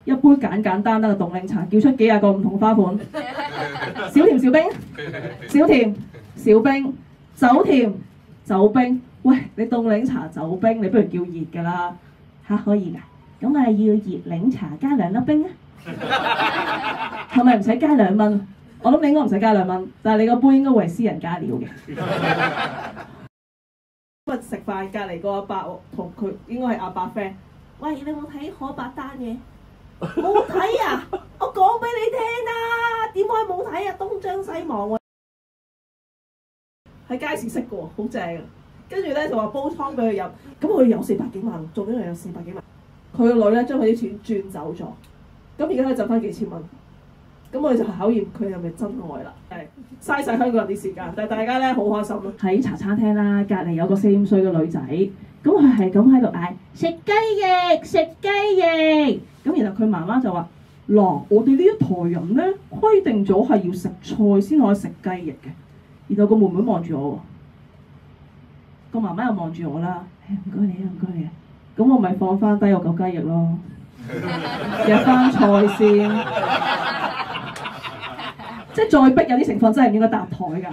一杯簡簡單單嘅凍檸茶，叫出幾廿個唔同花款，少甜少冰，少甜少冰，走甜走冰。喂，你凍檸茶走冰，你不如叫熱㗎啦嚇，可以㗎。咁我係要熱檸茶加2粒冰啊，係咪唔使加2蚊？我諗你應該唔使加2蚊，但係你個杯應該會係私人加料嘅。今日食飯隔離個阿伯同佢應該係阿伯 friend，喂，你有冇睇可伯單嘅？冇睇啊！我講俾你聽啊，點解冇睇啊？東張西望喎，喺街市識嘅喎，好正啊！跟住咧就話煲湯俾佢飲，咁佢有400幾萬，做咗又有400幾萬。佢個女咧將佢啲錢轉走咗，咁而家咧賺翻幾千蚊。咁我哋就考驗佢係咪真愛啦，嘥晒香港人啲時間，但係大家咧好開心咯。喺茶餐廳啦，隔離有個4、5歲嘅女仔，咁佢係咁喺度嗌食雞翼，食雞翼。咁然後佢媽媽就話：嗱，我哋呢一台人咧規定咗係要食菜先可以食雞翼嘅。然後個妹妹望住我，個媽媽又望住我啦。唔該你啊，唔該你啊。咁我咪放翻低我嚿雞翼咯，夾翻菜先。即係再逼有啲情況真係唔應該搭台㗎。